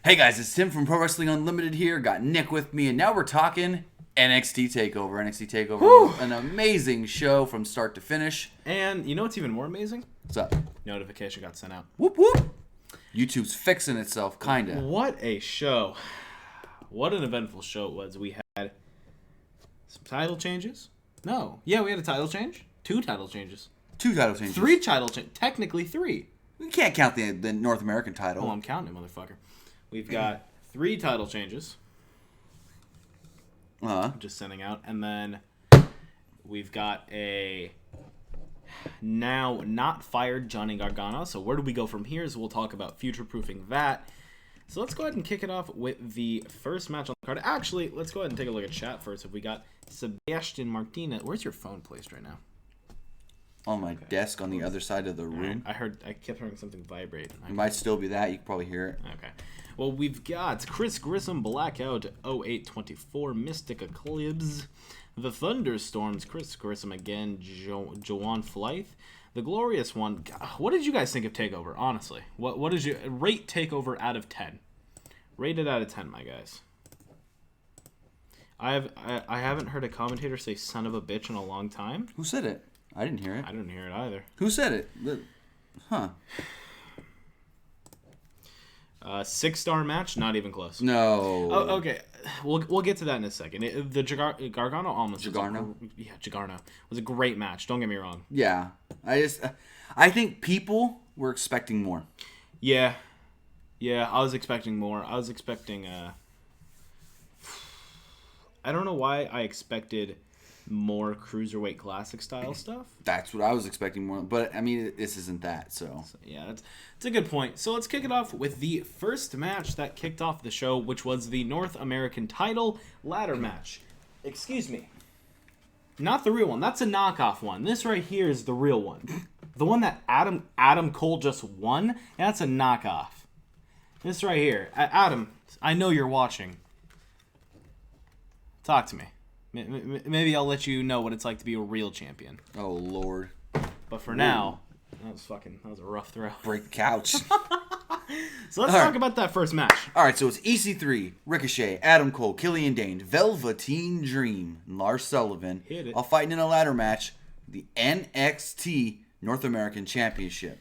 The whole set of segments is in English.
Hey guys, it's Tim from Pro Wrestling Unlimited here. Got Nick with me, and now we're talking NXT Takeover. NXT Takeover was an amazing show from start to finish. And you know what's even more amazing? What's up? Notification got sent out. Whoop whoop. YouTube's fixing itself, kinda. What a show. What an eventful show it was. We had some title changes. No. Yeah, we had a title change. 2 title changes. 2 title changes. 3 title changes. Technically 3. We can't count the North American title. Oh, I'm counting it, motherfucker. We've got 3 title changes. Just sending out. And then we've got a now not fired Johnny Gargano. So where do we go from here? So we'll talk about future-proofing that. So let's go ahead and kick it off with the first match on the card. Actually, let's go ahead and take a look at chat first. If we got Sebastian Martinez. Where's your phone placed right now? On my desk on the other side of the room. Right. I kept hearing something vibrate. It might still be that. You can probably hear it. Okay. Well, we've got Chris Grissom, Blackout 0824, Mystic Eclipse, The Thunderstorms, Chris Grissom again, Joanne Flythe, The Glorious One. God, what did you guys think of TakeOver, honestly? What did you rate TakeOver out of 10? Rate it out of 10, my guys. I haven't heard a commentator say son of a bitch in a long time. Who said it? I didn't hear it. I didn't hear it either. Who said it? Huh. 6-star match, not even close. No. Oh, okay. We'll get to that in a second. The Gargano almost. Gargano? Gargano was a great match. Don't get me wrong. Yeah. I think people were expecting more. Yeah. I was expecting more. I was expecting. I don't know why I expected more cruiserweight classic style stuff. That's what I was expecting more, but I mean, this isn't that. So yeah, that's a good point. So let's kick it off with the first match that kicked off the show, which was the North American title ladder match. Excuse me, not the real one. That's a knockoff one. This right here is the real one. The one that Adam Cole just won. That's a knockoff. This right here, Adam. I know you're watching. Talk to me. Maybe I'll let you know what it's like to be a real champion. Oh, Lord. But for now, that was a rough throw. Break the couch. So let's talk about that first match. All right, so it's EC3, Ricochet, Adam Cole, Killian Dane, Velveteen Dream, and Lars Sullivan all fighting in a ladder match, the NXT North American Championship.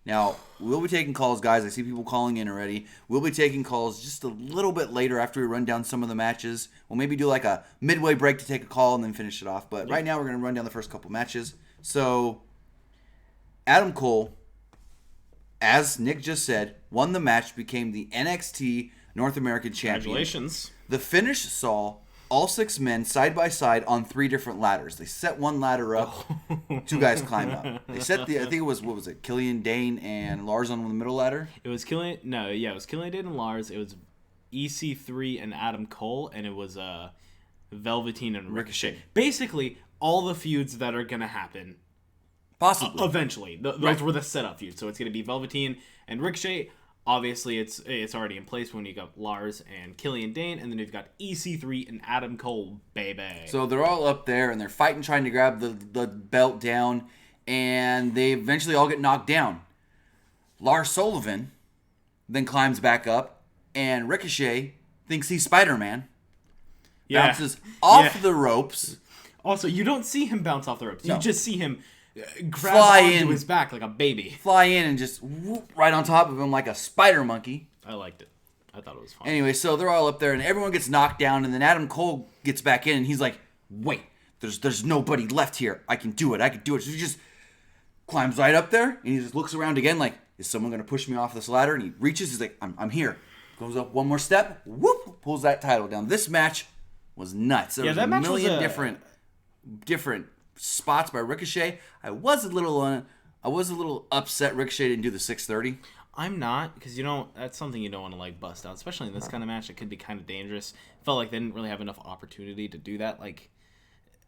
Now, we'll be taking calls, guys. I see people calling in already. We'll be taking calls just a little bit later after we run down some of the matches. We'll maybe do like a midway break to take a call and then finish it off. But right now, we're going to run down the first couple matches. So, Adam Cole, as Nick just said, won the match, became the NXT North American Champion. Congratulations. The finish saw all 6 men side by side on 3 different ladders. They set one ladder up, 2 guys climb up. They set I think it was, what was it, Killian Dane and Lars on the middle ladder? It was Killian Dane and Lars. It was EC3 and Adam Cole, and it was Velveteen and Ricochet. Basically, all the feuds that are going to happen. Possibly. Eventually. Those were the setup feuds. So it's going to be Velveteen and Ricochet. Obviously, it's already in place when you got Lars and Killian Dane, and then you've got EC3 and Adam Cole, baby. So they're all up there, and they're fighting, trying to grab the belt down, and they eventually all get knocked down. Lars Sullivan then climbs back up, and Ricochet thinks he's Spider-Man. Yeah. Bounces off the ropes. Also, you don't see him bounce off the ropes. No. You just see him grab Fly onto in. his back like a baby. Fly in and just whoop right on top of him like a spider monkey. I liked it. I thought it was fun. Anyway, so they're all up there, and everyone gets knocked down, and then Adam Cole gets back in, and he's like, wait, there's nobody left here. I can do it. So he just climbs right up there, and he just looks around again like, is someone going to push me off this ladder? And he reaches, he's like, I'm here. Goes up one more step, whoop, pulls that title down. This match was nuts. There was a million different spots by Ricochet. I was a little upset Ricochet didn't do the 630. I'm not, because that's something you don't want to like bust out, especially in this kind of match. It could be kind of dangerous. Felt like they didn't really have enough opportunity to do that.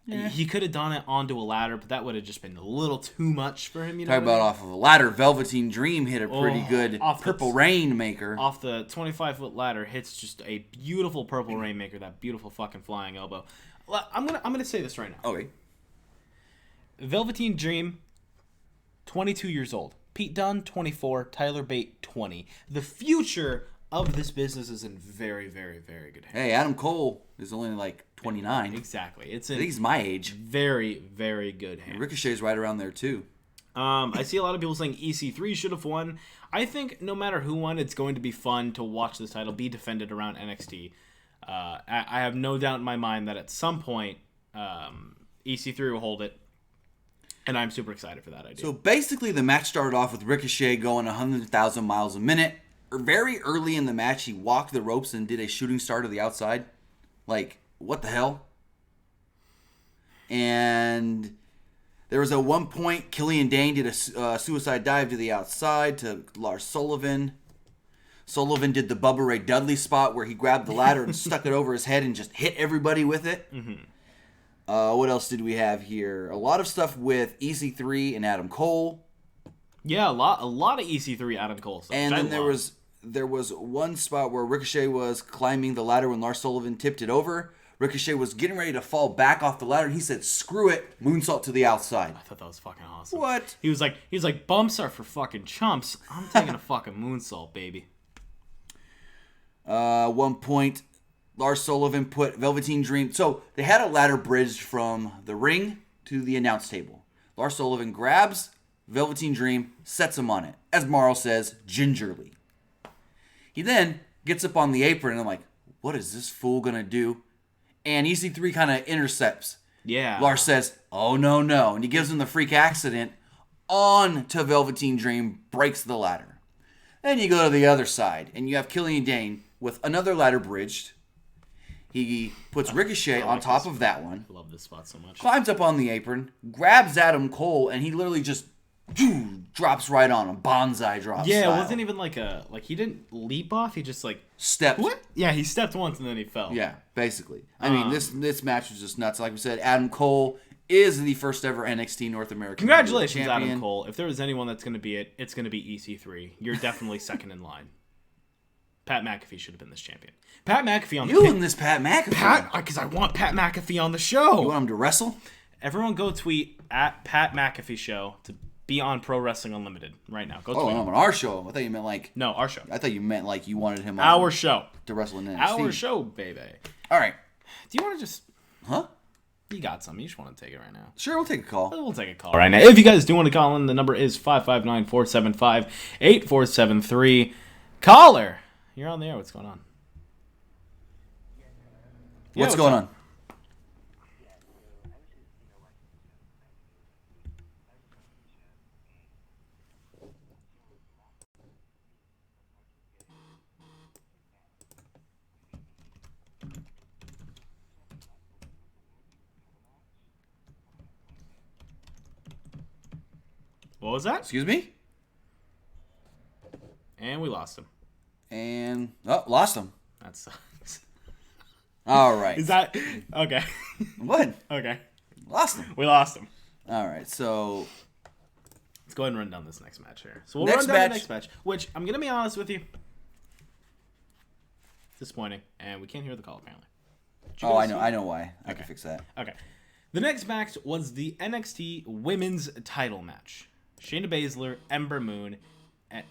He could have done it onto a ladder, but that would have just been a little too much for him. Talk about off of a ladder. Velveteen Dream hit a pretty good Purple Rainmaker. Off the 25-foot ladder, hits just a beautiful Purple Rainmaker, that beautiful fucking flying elbow. I'm gonna say this right now. Okay. Velveteen Dream, 22 years old. Pete Dunne, 24. Tyler Bate, 20. The future of this business is in very, very, very good hands. Hey, Adam Cole is only like 29. Exactly. I think he's my age. Very, very good hands. Ricochet's right around there too. I see a lot of people saying EC3 should have won. I think no matter who won, it's going to be fun to watch this title be defended around NXT. I have no doubt in my mind that at some point EC3 will hold it, and I'm super excited for that idea. So basically the match started off with Ricochet going 100,000 miles a minute. Very early in the match, he walked the ropes and did a shooting star to the outside. Like, what the hell? And there was at one point, Killian Dane did a suicide dive to the outside to Lars Sullivan. Sullivan did the Bubba Ray Dudley spot where he grabbed the ladder and stuck it over his head and just hit everybody with it. Mm-hmm. What else did we have here? A lot of stuff with EC3 and Adam Cole. Yeah, a lot of EC3 Adam Cole stuff. And then there was one spot where Ricochet was climbing the ladder when Lars Sullivan tipped it over. Ricochet was getting ready to fall back off the ladder, and he said, "Screw it, moonsault to the outside." I thought that was fucking awesome. What? He was like, bumps are for fucking chumps. I'm taking a fucking moonsault, baby. One point, Lars Sullivan put Velveteen Dream. So they had a ladder bridged from the ring to the announce table. Lars Sullivan grabs Velveteen Dream, sets him on it. As Morrow says, gingerly. He then gets up on the apron, and I'm like, what is this fool going to do? And EC3 kind of intercepts. Yeah. Lars says, oh, no. And he gives him the freak accident on to Velveteen Dream, breaks the ladder. Then you go to the other side, and you have Killian Dane with another ladder bridged. He puts Ricochet on top of that one. I love this spot so much. Climbs up on the apron, grabs Adam Cole, and he literally just drops right on him. Bonsai drop Yeah, style. it wasn't even like he didn't leap off. He just stepped. What? Yeah, he stepped once and then he fell. Yeah, basically. I mean, this match was just nuts. Like we said, Adam Cole is the first ever NXT North American Congratulations, champion. Adam Cole. If there was anyone that's going to be it, it's going to be EC3. You're definitely second in line. Pat McAfee should have been this champion. Pat McAfee on the You and this Pat McAfee. because I want Pat McAfee on the show. You want him to wrestle? Everyone go tweet at Pat McAfee Show to be on Pro Wrestling Unlimited right now. Go tweet. Oh, on our show. I thought you meant like... No, our show. I thought you meant like you wanted him on... Our show. To wrestle in NXT. Our show, baby. All right. Do you want to just... Huh? You got some. You just want to take it right now. Sure, we'll take a call. We'll take a call right now. If you guys do want to call in, the number is 559-475-8473. Caller, you're on the air. What's going on? What's going on? What was that? Excuse me? And we lost him. And... Oh, lost him. That sucks. All right. Is that... Okay. What? Okay. Lost him. We lost him. All right, so... Let's go ahead and run down this next match here. So we'll run down the next match, which I'm going to be honest with you. Disappointing. And we can't hear the call, apparently. Oh, I know why. I can fix that. Okay. The next match was the NXT Women's Title match. Shayna Baszler, Ember Moon, and...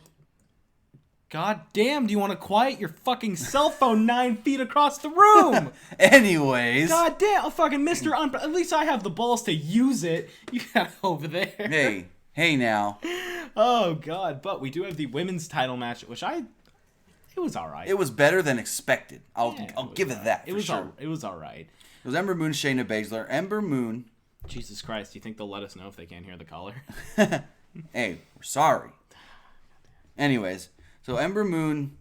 God damn, do you want to quiet your fucking cell phone 9 feet across the room? Anyways. God damn, fucking Mr. At least I have the balls to use it. You got it over there. Hey now. Oh, God. But we do have the women's title match, which it was all right. It was better than expected. I'll give it that It was sure. It was all right. It was Ember Moon, Shayna Baszler. Ember Moon. Jesus Christ, do you think they'll let us know if they can't hear the caller? Hey, we're sorry. Anyways, so Ember Moon,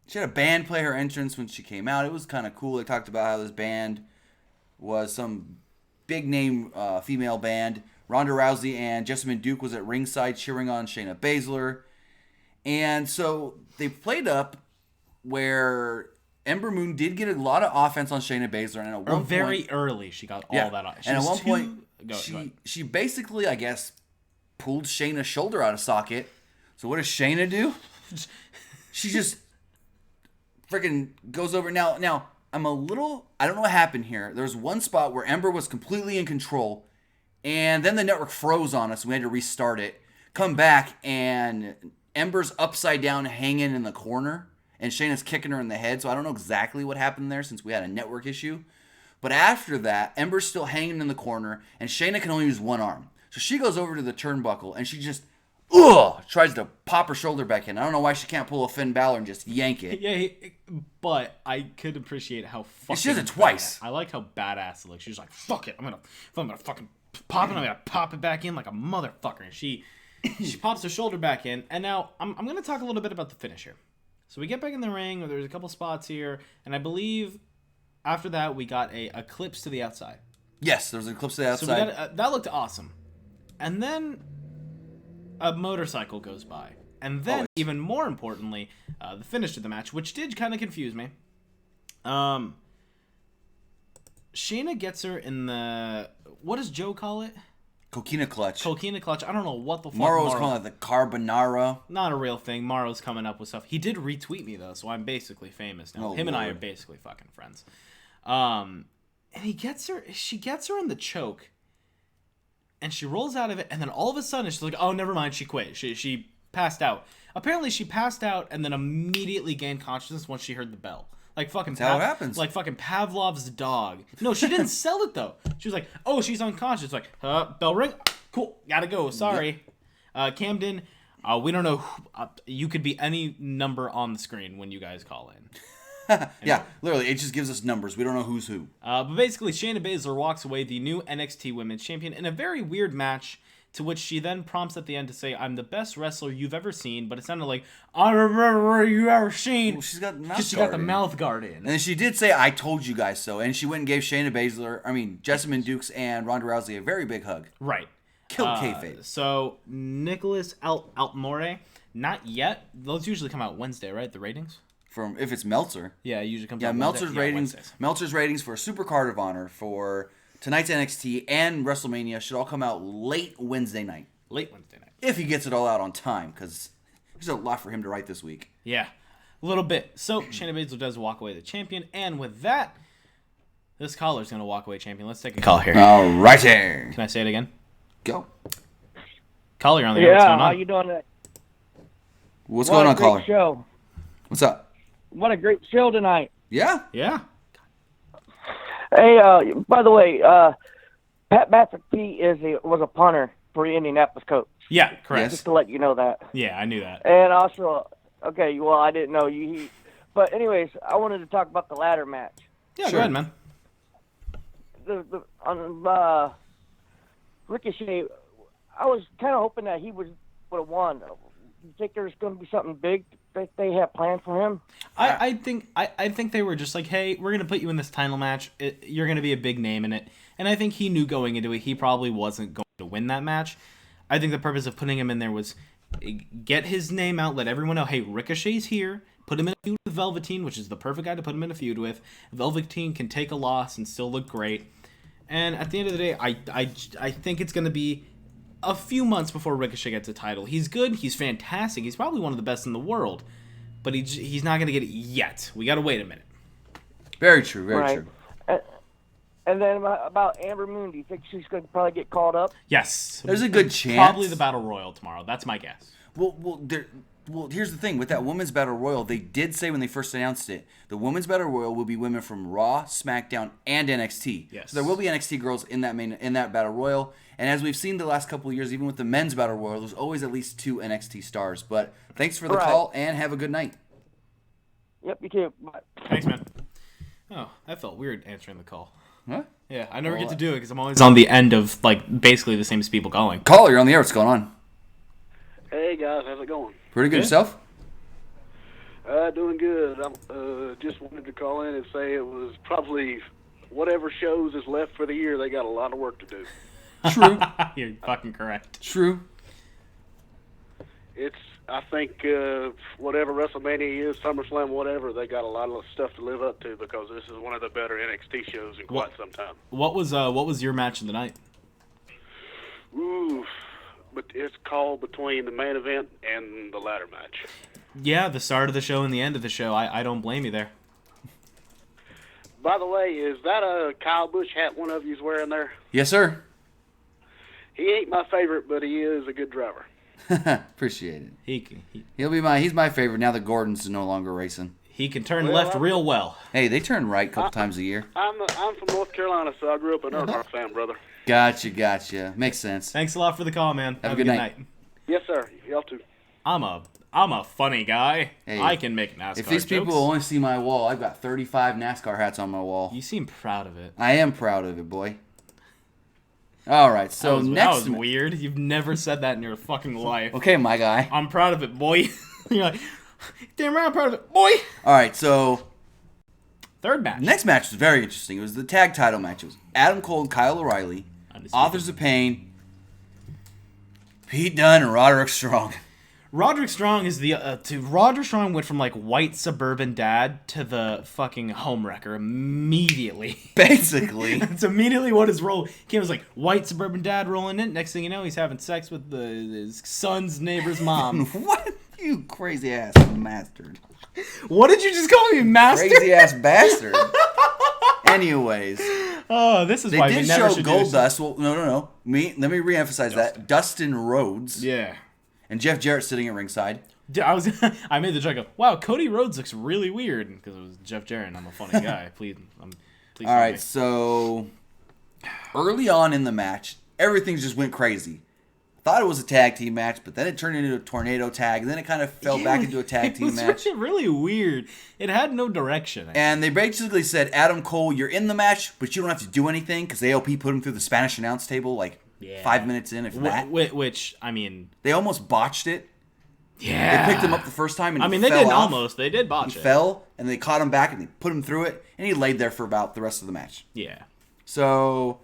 she had a band play her entrance when she came out. It was kind of cool. They talked about how this band was some big name female band. Ronda Rousey and Jessamine Duke was at ringside cheering on Shayna Baszler. And so they played up where Ember Moon did get a lot of offense on Shayna Baszler. And at one very early, she got all that on. And at one point, she basically, I guess, pulled Shayna's shoulder out of socket. So what does Shayna do? She just freaking goes over. Now, I don't know what happened here. There's one spot where Ember was completely in control, and then the network froze on us. We had to restart it. Come back, and Ember's upside down hanging in the corner, and Shayna's kicking her in the head. So I don't know exactly what happened there since we had a network issue. But after that, Ember's still hanging in the corner, and Shayna can only use one arm. So she goes over to the turnbuckle, and she just tries to pop her shoulder back in. I don't know why she can't pull a Finn Balor and just yank it. Yeah, but I could appreciate how fucking... She does it twice. I like how badass it looks. She's like, fuck it. If I'm gonna fucking pop it, I'm gonna pop it back in like a motherfucker. And she pops her shoulder back in. And now, I'm gonna talk a little bit about the finish here. So we get back in the ring. There's a couple spots here. And I believe after that, we got a eclipse to the outside. Yes, there was an eclipse to the outside. So we got that looked awesome. And then a motorcycle goes by. And then, even more importantly, the finish of the match, which did kind of confuse me. Shayna gets her in the... What does Joe call it? Coquina clutch. Coquina clutch. I don't know what the fuck Morrow was calling it the carbonara. Not a real thing. Morrow's coming up with stuff. He did retweet me, though, so I'm basically famous now. Him and I are basically fucking friends. And he gets her... She gets her in the choke. And she rolls out of it, and then all of a sudden, she's like, oh, never mind, she quit. She passed out. Apparently, she passed out and then immediately gained consciousness once she heard the bell. Like fucking That's how it happens. Like fucking Pavlov's dog. No, she didn't sell it, though. She was like, oh, she's unconscious. Like, bell ring? Cool, gotta go, sorry. Camden, we don't know. You could be any number on the screen when you guys call in. Yeah, literally, it just gives us numbers. We don't know who's who. But basically, Shayna Baszler walks away the new NXT Women's Champion in a very weird match, to which she then prompts at the end to say, I'm the best wrestler you've ever seen, but it sounded like, I remember you ever seen. Well, she's got the mouth guard. She got the mouth guard in. And she did say, I told you guys so. And she went and gave Jessamyn Dukes and Ronda Rousey a very big hug. Right. Killed kayfabe. So, Nicholas Altmore, not yet. Those usually come out Wednesday, right? The ratings? From if it's Meltzer. Yeah, it usually comes out Wednesday. Meltzer's ratings for Super Card of Honor for tonight's NXT and WrestleMania should all come out late Wednesday night. If he gets it all out on time, because there's a lot for him to write this week. Yeah, a little bit. So, Shayna Baszler does walk away the champion, and with that, this caller's going to walk away champion. Let's take a call here. All righty. Can I say it again? Go. Caller, you're on the air. What's going on? How you doing today? What's going on, caller? Show. What's up? What a great show tonight. Yeah? Yeah. Hey, by the way, Pat McAfee was a punter for the Indianapolis Colts. Yeah, correct. Just to let you know that. Yeah, I knew that. And also, okay, well, I didn't know you. But anyways, I wanted to talk about the ladder match. Yeah, sure. Go ahead, man. On Ricochet, I was kind of hoping that he would have won. You think there's going to be something big that they have planned for him? I think they were just like, hey, we're going to put you in this title match. You're going to be a big name in it. And I think he knew going into it he probably wasn't going to win that match. I think the purpose of putting him in there was get his name out, let everyone know, hey, Ricochet's here. Put him in a feud with Velveteen, which is the perfect guy to put him in a feud with. Velveteen can take a loss and still look great. And at the end of the day, I think it's going to be a few months before Ricochet gets a title. He's good. He's fantastic. He's probably one of the best in the world. But he's not going to get it yet. We got to wait a minute. Very true. Very true. And then about Amber Moon, do you think she's going to probably get called up? Yes. There's a good chance. Probably the Battle Royal tomorrow. That's my guess. Well, here's the thing. With that Women's Battle Royal, they did say when they first announced it, the Women's Battle Royal will be women from Raw, SmackDown, and NXT. Yes. So there will be NXT girls in that Battle Royal. And as we've seen the last couple of years, even with the Men's Battle Royal, there's always at least 2 NXT stars. But thanks for the call, and have a good night. Yep, you too. Bye. Thanks, man. Oh, that felt weird answering the call. What? Yeah, I never get to do it because I'm always on the end of, basically the same as people calling. Caller, you're on the air. What's going on? Hey, guys. How's it going? Pretty good. Yourself? Doing good. I just wanted to call in and say it was probably whatever shows is left for the year, they got a lot of work to do. True. You're fucking correct. True. I think whatever WrestleMania is, SummerSlam, whatever, they got a lot of stuff to live up to because this is one of the better NXT shows in quite some time. What was your match of the night? Ooh, but it's called between the main event and the ladder match. Yeah, the start of the show and the end of the show. I don't blame you there. By the way, is that a Kyle Busch hat one of you's wearing there? Yes, sir. He ain't my favorite, but he is a good driver. Appreciate it. He's my favorite now that Gordon's no longer racing. He can turn left real well. Hey, they turn right a couple times a year. I'm from North Carolina, so I grew up an Earnhardt fan, brother. Gotcha. Makes sense. Thanks a lot for the call, man. Have a good night. Yes, sir. Y'all too. I'm a funny guy. Hey, I can make NASCAR If these people only see my wall, I've got 35 NASCAR hats on my wall. You seem proud of it. I am proud of it, boy. All right, so that was weird. You've never said that in your fucking life. Okay, my guy. I'm proud of it, boy. You're like, damn right, I'm proud of it, boy. All right, so third match. Next match was very interesting. It was the tag title match. It was Adam Cole and Kyle O'Reilly, Authors of Pain, Pete Dunne, and Roderick Strong. Roderick Strong is Roderick Strong went from like white suburban dad to the fucking homewrecker immediately. Basically. That's immediately what his role came. It was like white suburban dad rolling in. Next thing you know, he's having sex with his son's neighbor's mom. What? You crazy ass bastard. What did you just call me, master? Crazy ass bastard. Anyways. Oh, this is why we never should do this. They did show Goldust. Well, no. Let me reemphasize that. Dustin Rhodes. Yeah. And Jeff Jarrett sitting at ringside. I made the joke of, wow, Cody Rhodes looks really weird because it was Jeff Jarrett and I'm a funny guy. Please. All right, so early on in the match, everything just went crazy. Thought it was a tag team match, but then it turned into a tornado tag, and then it kind of fell back into a tag team match. It was really weird. It had no direction. And they basically said, Adam Cole, you're in the match, but you don't have to do anything because AOP put him through the Spanish announce table 5 minutes in, if that. Which, I mean... They almost botched it. Yeah. They picked him up the first time and they didn't almost. They did botch it. He fell, and they caught him back, and they put him through it, and he laid there for about the rest of the match. Yeah. So...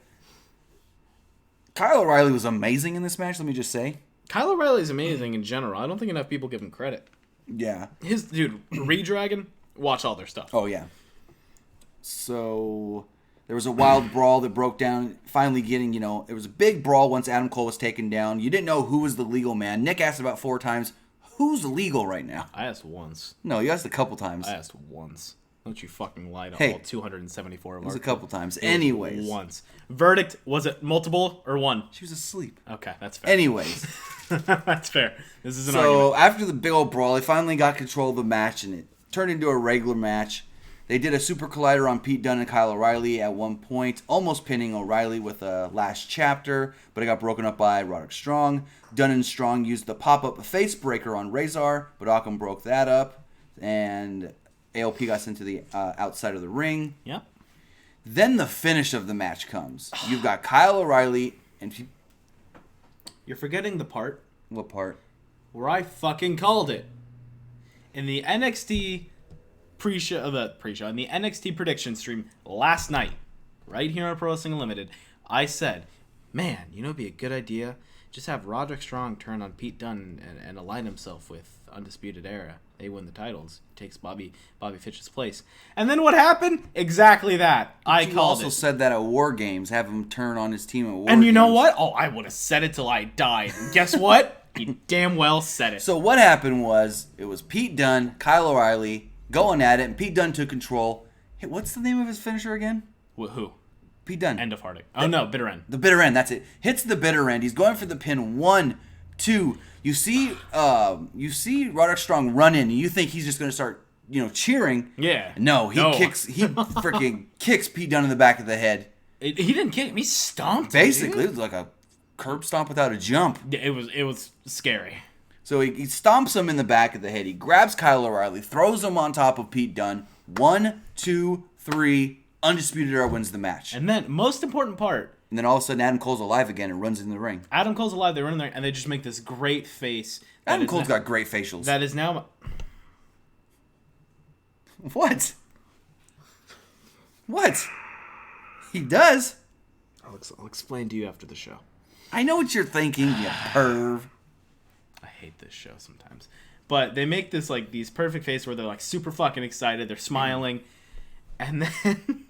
Kyle O'Reilly was amazing in this match, let me just say. Kyle O'Reilly is amazing in general. I don't think enough people give him credit. Yeah. Redragon, watch all their stuff. Oh, yeah. So, there was a wild brawl that broke down, finally getting, it was a big brawl once Adam Cole was taken down. You didn't know who was the legal man. Nick asked about 4 times, who's legal right now? I asked once. No, you asked a couple times. I asked once. Don't you fucking lie to all 274 of us. It was a couple times. Anyways. Once. Verdict, was it multiple or one? She was asleep. Okay, that's fair. Anyways. That's fair. This is an argument. So, after the big old brawl, they finally got control of the match, and it turned into a regular match. They did a super collider on Pete Dunne and Kyle O'Reilly at one point, almost pinning O'Reilly with a last chapter, but it got broken up by Roderick Strong. Dunne and Strong used the pop-up face breaker on Razor, but Occam broke that up, and AOP got sent to the outside of the ring. Yep. Then the finish of the match comes. You've got Kyle O'Reilly and... You're forgetting the part. What part? Where I fucking called it. In the NXT pre-show, in the NXT prediction stream last night, right here on Pro Wrestling Unlimited, I said, man, it'd be a good idea. Just have Roderick Strong turn on Pete Dunne and align himself with Undisputed Era. They win the titles. Takes Bobby Fitch's place. And then what happened? Exactly that. I called it. You also said that at War Games. Have him turn on his team at War Games. And you know what? Oh, I would have said it till I died. And guess what? He damn well said it. So what happened was, it was Pete Dunne, Kyle O'Reilly going at it, and Pete Dunne took control. Hey, what's the name of his finisher again? Who? Pete Dunne. End of Harding. Oh, no, Bitter End. The Bitter End, that's it. Hits the Bitter End. He's going for the pin. 1, 2. You see Roderick Strong run in, and you think he's just going to start, cheering. Yeah. No, he freaking kicks Pete Dunne in the back of the head. He didn't kick him. He stomped. Basically, it was like a curb stomp without a jump. Yeah, it was scary. So he stomps him in the back of the head. He grabs Kyle O'Reilly, throws him on top of Pete Dunne. 1, 2, 3. Undisputed Era wins the match. And then, most important part. And then all of a sudden, Adam Cole's alive again and runs in the ring. Adam Cole's alive. They run in there, and they just make this great face. Adam Cole's got great facials. That is now... What? What? He does. I'll explain to you after the show. I know what you're thinking, you perv. I hate this show sometimes. But they make this, these perfect face where they're, super fucking excited. They're smiling. And then...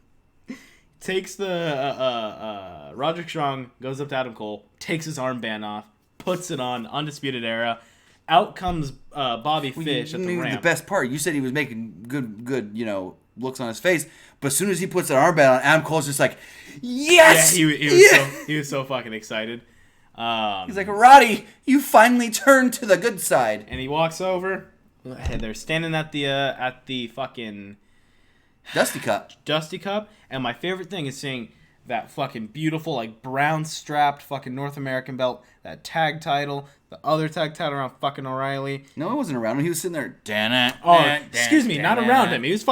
takes the Roderick Strong, goes up to Adam Cole, takes his armband off, puts it on, Undisputed Era. Out comes Bobby Fish at the ramp. The best part, you said he was making good, looks on his face, but as soon as he puts that armband on, Adam Cole's just like, yes! Yeah, he was so fucking excited. He's like, Roddy, you finally turned to the good side. And he walks over. They're standing at the fucking Dusty Cup. And my favorite thing is seeing that fucking beautiful, like, brown strapped fucking North American belt, that tag title, the other tag title around fucking O'Reilly. No, it wasn't around him. He was sitting there. Excuse me, not around him. He was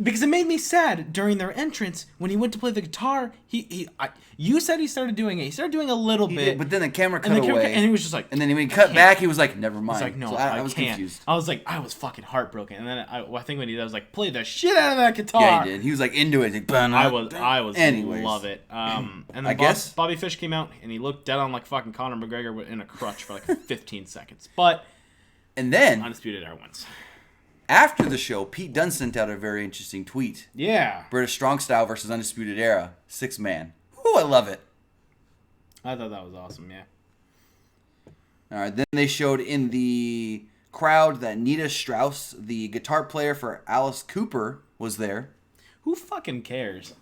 because it made me sad during their entrance when he went to play the guitar. You said he started doing it. He started doing a little bit, did, but then the camera cut away, and he was just like. And then when he cut back, he was like, "Never mind." He's like, "No, so I was can't." confused. I was like, I was fucking heartbroken. And then I think when he did, I was like, "Play the shit out of that guitar." Yeah, he did. He was like into it. Like, I was Anyways. love it. And then I guess Bobby Fish came out and he looked dead on like fucking Conor McGregor in a crutch for like 15 seconds. But and then Undisputed Era wins. After the show, Pete Dunne sent out a very interesting tweet. Yeah. British Strong Style versus Undisputed Era, 6-man. Ooh, I love it. I thought that was awesome, yeah. All right, then they showed in the crowd that Nita Strauss, the guitar player for Alice Cooper, was there. Who fucking cares?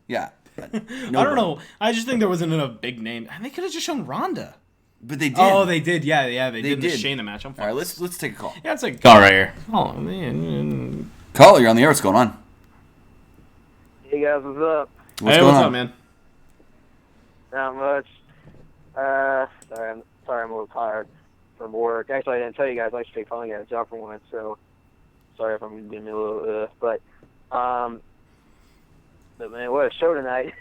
Yeah. I don't know. I just think there wasn't enough big name. And they could have just shown Ronda. But they did. Oh, they did. Yeah, they did. The Shayna match. All right, let's take a call. Yeah, it's like call right here. Oh man. Call, you're on the air. What's going on? Hey guys, what's up? What's going on, up, man? Not much. Sorry, I'm a little tired from work. Actually, I didn't tell you guys. I actually finally got a job for once, so sorry if I'm being a little. But man, what a show tonight.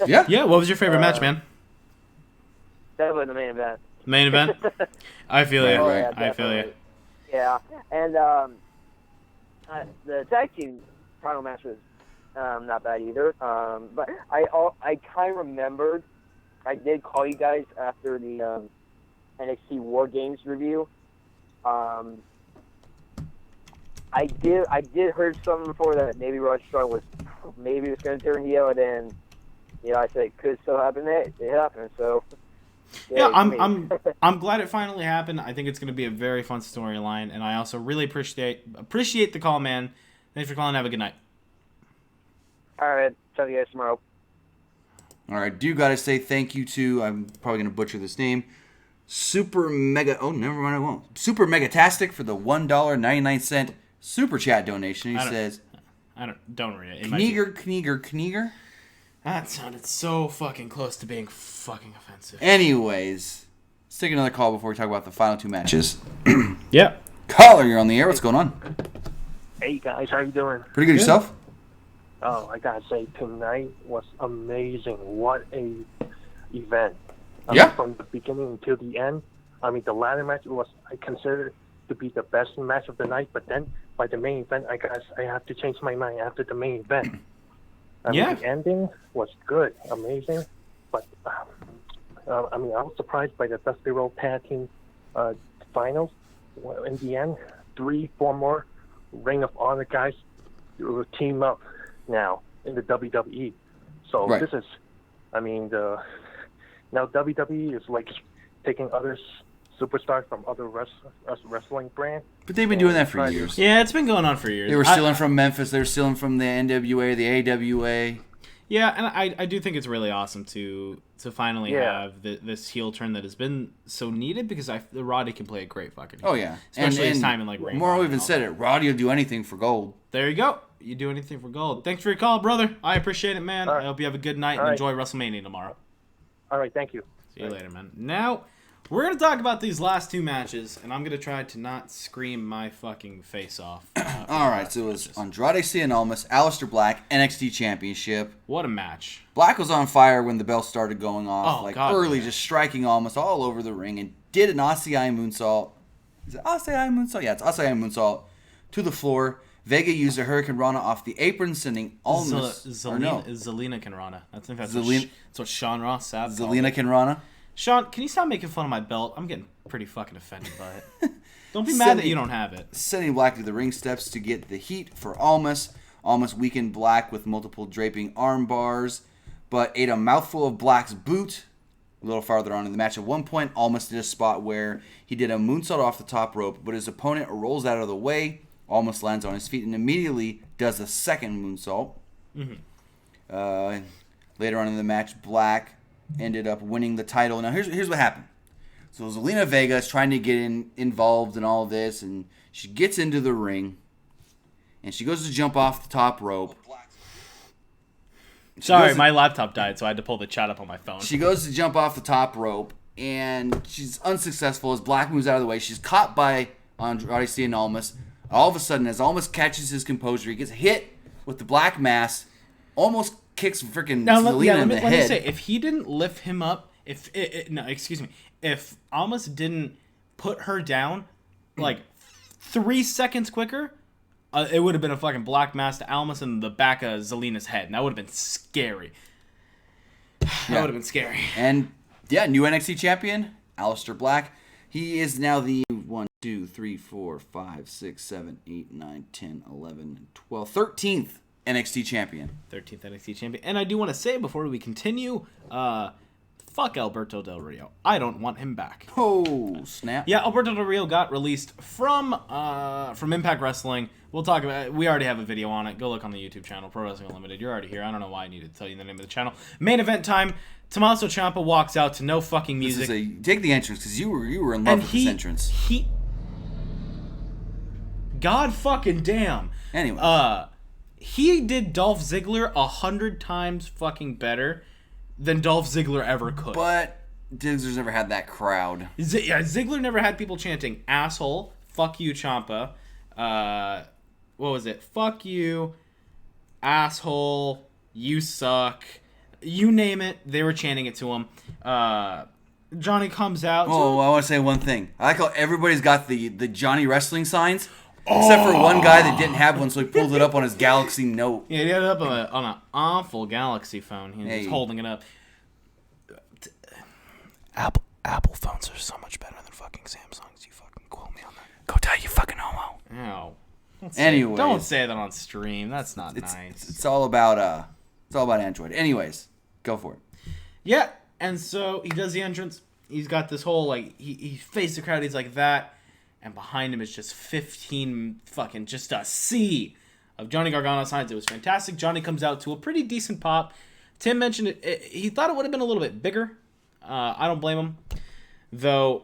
Yeah. Yeah. What was your favorite match, man? Definitely the main event. Main event. I feel you. Right. Yeah, I feel you. Yeah, and the tag team final match was not bad either. But I kind of remembered. I did call you guys after the NXT War Games review. I did heard something before that maybe Rod Strong was going to turn heel, and then I said it could still happen. It happened, so. Yeah, I'm glad it finally happened. I think it's going to be a very fun storyline, and I also really appreciate the call, man. Thanks for calling. Have a good night. All right, tell you guys tomorrow. All right, do got to say thank you to, I'm probably going to butcher this name, Super Mega, oh, never mind, I won't. Super Megatastic for the $1.99 Super Chat donation. He says, don't read it. Knieger. That sounded so fucking close to being fucking offensive. Anyways, let's take another call before we talk about the final two matches. Yeah. Caller, you're on the air. What's going on? Hey guys, how you doing? Pretty good. Yourself? Oh, I gotta say, tonight was amazing. What a event! Yeah. From the beginning to the end. I mean, the ladder match was I consider to be the best match of the night. But then by the main event, I guess I have to change my mind after the main event. I mean, the ending was good, amazing. But I mean, I was surprised by the Dusty Road Tag Team finals. Well, in the end, 3-4 more Ring of Honor guys will team up now in the WWE. So right. This is, I mean, now WWE is like taking other superstars from other wrestling brands. But they've been doing that for years. Yeah, it's been going on for years. They were stealing from Memphis. They were stealing from the NWA, the AWA. Yeah, and I do think it's really awesome to finally have this heel turn that has been so needed, because Roddy can play a great fucking heel. Oh, yeah. Especially his time in like Ring. Morrow even said it. Roddy will do anything for gold. There you go. You do anything for gold. Thanks for your call, brother. I appreciate it, man. Right. I hope you have a good night and enjoy WrestleMania tomorrow. All right, thank you. See you later, man. Now, we're going to talk about these last two matches, and I'm going to try to not scream my fucking face off. All right, so it was Andrade Cien Almas, Aleister Black, NXT Championship. What a match. Black was on fire when the bell started going off. Oh, God, early, man. just striking Almas all over the ring, and did an Asai moonsault. Is it Asai moonsault? Yeah, it's Asai moonsault to the floor. Vega used a Hurricane Rana off the apron, sending Almas. Zelina Kanrana. I think that's what Sean Ross said. Zelina Kanrana. Sean, can you stop making fun of my belt? I'm getting pretty fucking offended by it. Don't be mad that you don't have it. Sending Black to the ring steps to get the heat for Almas. Almas weakened Black with multiple draping arm bars, but ate a mouthful of Black's boot. A little farther on in the match, at one point, Almas did a spot where he did a moonsault off the top rope, but his opponent rolls out of the way. Almas lands on his feet and immediately does a second moonsault. Mm-hmm. Later on in the match, Black ended up winning the title. Now, here's what happened. So Zelina Vega is trying to get involved in all this, and she gets into the ring, and she goes to jump off the top rope. Sorry, my laptop died, so I had to pull the chat up on my phone. She goes to jump off the top rope, and she's unsuccessful as Black moves out of the way. She's caught by Andrade Cien Almas. All of a sudden, as Almas catches his composure, he gets hit with the Black Mass, almost kicks freaking Zelina in the head. Let me say, if he didn't lift him up, if Almas didn't put her down like 3 seconds quicker, it would have been a fucking Black Mass to Almas in the back of Zelina's head, and that would have been scary. That would have been scary. And yeah, new NXT champion, Aleister Black. He is now the 1, 2, 3, 4, 5, 6, 7, 8, 9, 10, 11, 12, 13th NXT champion. 13th NXT champion. And I do want to say before we continue, fuck Alberto Del Rio. I don't want him back. Oh, snap. Yeah, Alberto Del Rio got released from Impact Wrestling. We'll talk about it. We already have a video on it. Go look on the YouTube channel, Pro Wrestling Unlimited. You're already here. I don't know why I needed to tell you the name of the channel. Main event time. Tommaso Ciampa walks out to no fucking music. Take the entrance, because you were in love with this entrance. God fucking damn. Anyway. He did Dolph Ziggler 100 times fucking better than Dolph Ziggler ever could. But Ziggler's never had that crowd. Ziggler never had people chanting, asshole, fuck you, Ciampa. What was it? Fuck you, asshole, you suck. You name it, they were chanting it to him. Johnny comes out. Oh, I want to say one thing. I like how everybody's got the Johnny Wrestling signs. Except for one guy that didn't have one, so he pulled it up on his Galaxy Note. Yeah, he had it up on an awful Galaxy phone. He was holding it up. Apple phones are so much better than fucking Samsungs. You fucking quote me on that. Go die, you fucking homo. Ow. Don't say that on stream. That's not nice. It's all about Android. Anyways, go for it. Yeah, and so he does the entrance. He's got this whole he faced the crowd. He's like that. And behind him is just 15 fucking, just a sea of Johnny Gargano signs. It was fantastic. Johnny comes out to a pretty decent pop. Tim mentioned it. He thought it would have been a little bit bigger. I don't blame him. Though,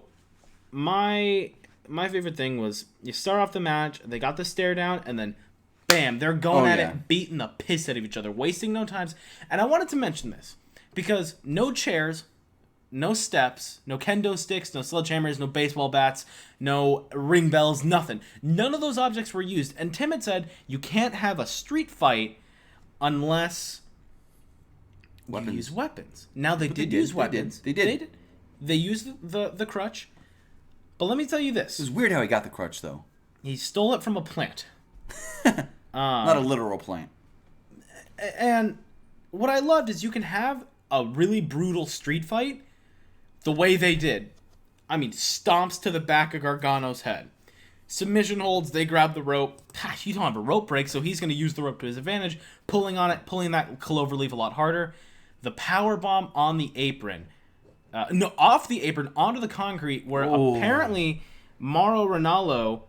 my favorite thing was you start off the match, they got the stare down, and then bam, they're going at it, beating the piss out of each other, wasting no times. And I wanted to mention this because no chairs, no steps, no kendo sticks, no sledgehammers, no baseball bats, no ring bells, nothing. None of those objects were used. And Tim had said you can't have a street fight unless you use weapons. Now they did use weapons. They did. They used the crutch. But let me tell you this. It was weird how he got the crutch, though. He stole it from a plant. Not a literal plant. And what I loved is you can have a really brutal street fight the way they did. I mean, stomps to the back of Gargano's head. Submission holds, they grab the rope. You don't have a rope break, so he's going to use the rope to his advantage, pulling that cloverleaf a lot harder. The power bomb on the apron. Off the apron, onto the concrete, where apparently Mauro Ranallo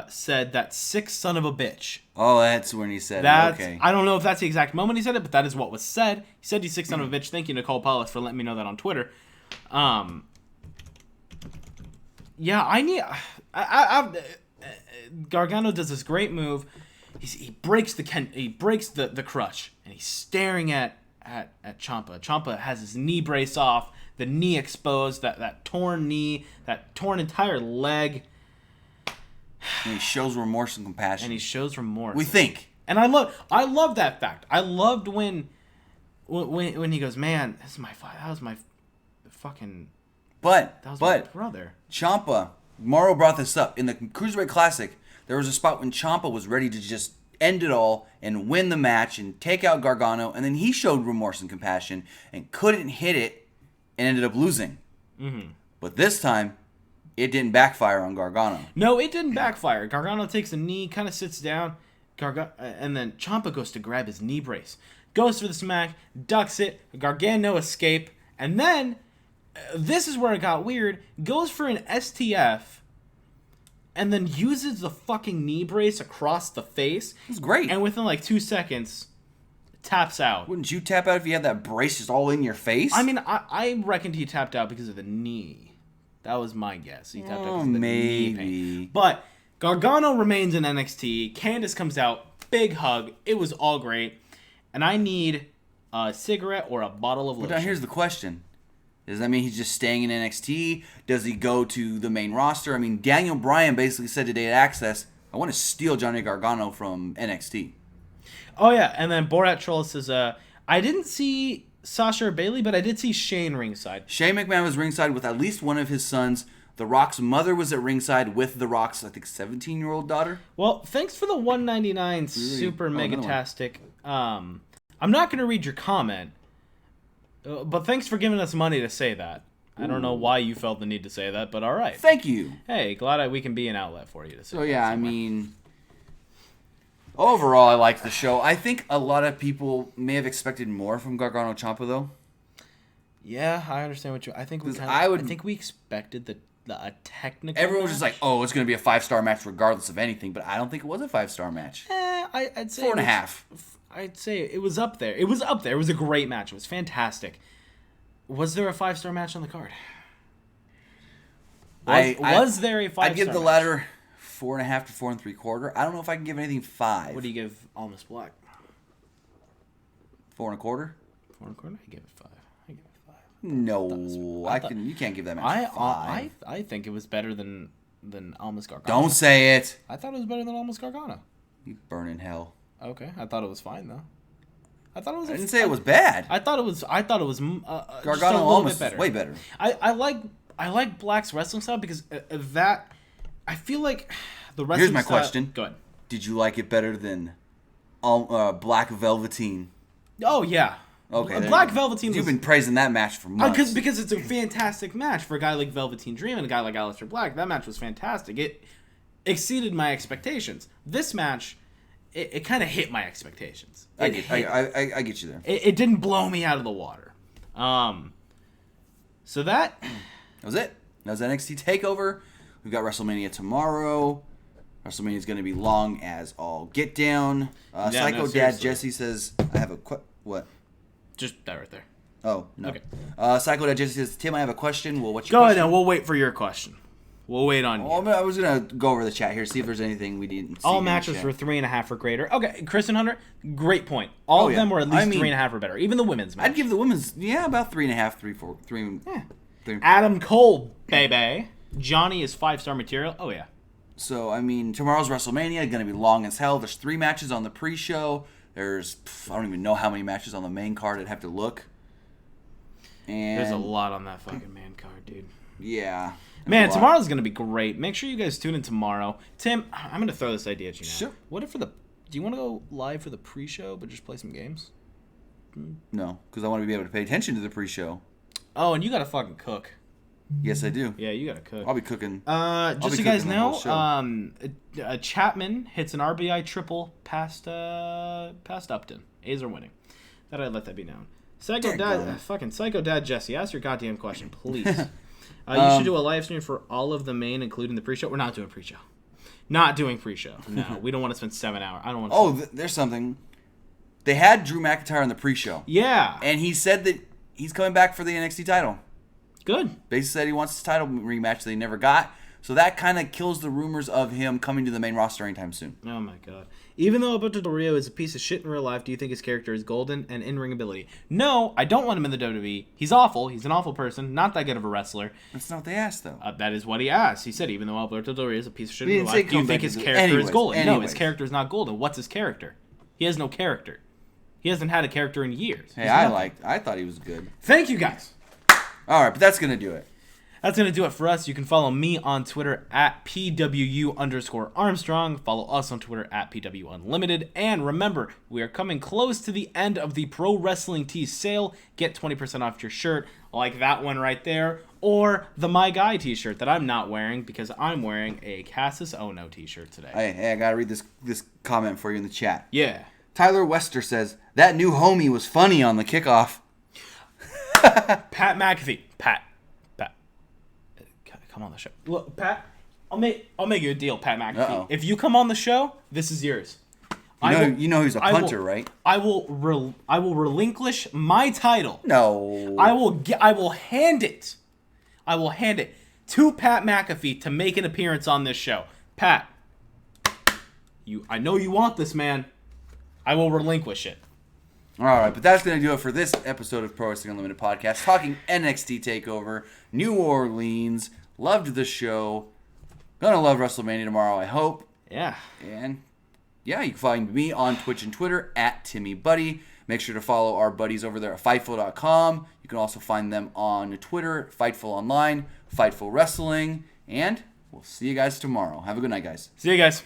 said that sick son of a bitch. Oh, that's when he said it. Okay. I don't know if that's the exact moment he said it, but that is what was said. He said he's sick son of a bitch. Thank you, Nicole Paulus, for letting me know that on Twitter. Gargano does this great move. He breaks the crutch, and he's staring at Ciampa. Ciampa has his knee brace off, the knee exposed, that torn knee, that torn entire leg. And he shows remorse and compassion. We think. And I love that fact. I loved when he goes, man, that was my fucking. But my brother. Ciampa, Mauro brought this up in the Cruiserweight Classic. There was a spot when Ciampa was ready to just end it all and win the match and take out Gargano, and then he showed remorse and compassion and couldn't hit it and ended up losing. Mm-hmm. But this time, it didn't backfire on Gargano. No, it didn't backfire. Gargano takes a knee, kind of sits down, and then Ciampa goes to grab his knee brace, goes for the smack, ducks it, Gargano escape, and then this is where it got weird. Goes for an STF, and then uses the fucking knee brace across the face. It was great. And within like 2 seconds, taps out. Wouldn't you tap out if you had that brace just all in your face? I mean, I reckoned he tapped out because of the knee. That was my guess. He tapped out because of the knee pain. But Gargano remains in NXT. Candice comes out. Big hug. It was all great. And I need a cigarette or a bottle of lotion. But now here's the question. Does that mean he's just staying in NXT? Does he go to the main roster? I mean, Daniel Bryan basically said today at Access, I want to steal Johnny Gargano from NXT. Oh, yeah. And then Borat Troll says, I didn't see Sasha or Bailey, but I did see Shane ringside. Shane McMahon was ringside with at least one of his sons. The Rock's mother was at ringside with The Rock's, I think, 17-year-old daughter. Well, thanks for the $1.99 super megatastic. I'm not going to read your comment, but thanks for giving us money to say that. I don't know why you felt the need to say that, but all right. Thank you. Hey, glad we can be an outlet for you to say. So yeah, I mean, overall, I liked the show. I think a lot of people may have expected more from Gargano Ciampa, though. Yeah, I understand what you. I think we expected a technical. Everyone was match. just like, "Oh, it's going to be a 5-star match regardless of anything," but I don't think it was a 5-star match. I'd say 4.5. I'd say it was up there. It was up there. It was a great match. It was fantastic. Was there a 5-star match on the card? Was there a 5-star match? I'd give the latter 4.5 to 4 3/4. I don't know if I can give anything 5. What do you give Almost Black? 4 1/4. 4 1/4. I give it 5. No, you can't give that match 5. I think it was better than Almost Gargano. Don't say it. I thought it was better than Almost Gargano. You burn in hell. Okay, I thought it was fine though. I didn't say it was bad. I thought it was. Gargano almost was way better. I like Black's wrestling style because that. I feel like the wrestling. Here's my question. Go ahead. Did you like it better than Black Velveteen? Oh yeah. Okay. Black Velveteen. You've been praising that match for months. Because it's a fantastic match for a guy like Velveteen Dream and a guy like Aleister Black. That match was fantastic. It exceeded my expectations. This match, it kind of hit my expectations. I get you there. It didn't blow me out of the water. So that was it. That was NXT Takeover. We've got WrestleMania tomorrow. WrestleMania is going to be long as all get down. Psycho Dad Jesse says, I have a what? Just that right there. Oh, no. Okay. Psycho Dad Jesse says, Tim, I have a question. Well, what's your question? question? Go ahead, we'll wait for your question. We'll wait on you. I was going to go over the chat here, see if there's anything we didn't see. All matches were 3.5 or greater. Okay, Kristen Hunter, great point. All of them were at least 3.5 or better. Even the women's match. I'd give the women's, about 3.5, 3, 4, 3. Yeah. 3. Adam Cole, baby. Johnny is 5-star material. Oh, yeah. So, tomorrow's WrestleMania going to be long as hell. There's 3 matches on the pre-show. There's, I don't even know how many matches on the main card. I'd have to look. And there's a lot on that fucking main card, dude. Yeah. Man, tomorrow's going to be great. Make sure you guys tune in tomorrow. Tim, I'm going to throw this idea at you now. Sure. What if do you want to go live for the pre-show but just play some games? No, because I want to be able to pay attention to the pre-show. Oh, and you got to fucking cook. Yes, I do. Yeah, you got to cook. I'll be cooking. Just so you guys know, Chapman hits an RBI triple past Upton. A's are winning. Thought I'd let that be known. Psycho Dad Jesse, ask your goddamn question, please. You should do a live stream for all of the main, including the pre-show. We're not doing pre-show. Not doing pre-show. No, we don't want to spend 7 hours. I don't want to. There's something. They had Drew McIntyre on the pre-show. Yeah. And he said that he's coming back for the NXT title. Good. Basically said he wants his title rematch that he never got. So that kind of kills the rumors of him coming to the main roster anytime soon. Oh, my God. Even though Alberto Del Rio is a piece of shit in real life, do you think his character is golden and in-ring ability? No, I don't want him in the WWE. He's awful. He's an awful person. Not that good of a wrestler. That's not what they asked, though. That is what he asked. He said, even though Alberto Del Rio is a piece of shit in real life, do you think his character is golden? No, his character is not golden. What's his character? He has no character. He hasn't had a character in years. Hey, I thought he was good. Thank you, guys. All right, but that's going to do it. That's going to do it for us. You can follow me on Twitter at PWU_Armstrong. Follow us on Twitter at PWUnlimited. And remember, we are coming close to the end of the Pro Wrestling Tees sale. Get 20% off your shirt, like that one right there, or the My Guy t-shirt that I'm not wearing because I'm wearing a Cassius Ohno t-shirt today. Hey, I got to read this comment for you in the chat. Yeah. Tyler Wester says, that new homie was funny on the kickoff. Pat McAfee. Pat. Come on the show. Look, Pat, I'll make you a deal, Pat McAfee. Uh-oh. If you come on the show, this is yours. You know who's a punter, right? I will relinquish my title. No. I will hand it to Pat McAfee to make an appearance on this show. Pat, I know you want this, man. I will relinquish it. All right, but that's going to do it for this episode of Pro Wrestling Unlimited podcast, talking NXT Takeover New Orleans. Loved the show. Gonna love WrestleMania tomorrow, I hope. Yeah. And yeah, you can find me on Twitch and Twitter at TimmyBuddy. Make sure to follow our buddies over there at Fightful.com. You can also find them on Twitter, Fightful Online, Fightful Wrestling, and we'll see you guys tomorrow. Have a good night, guys. See you guys.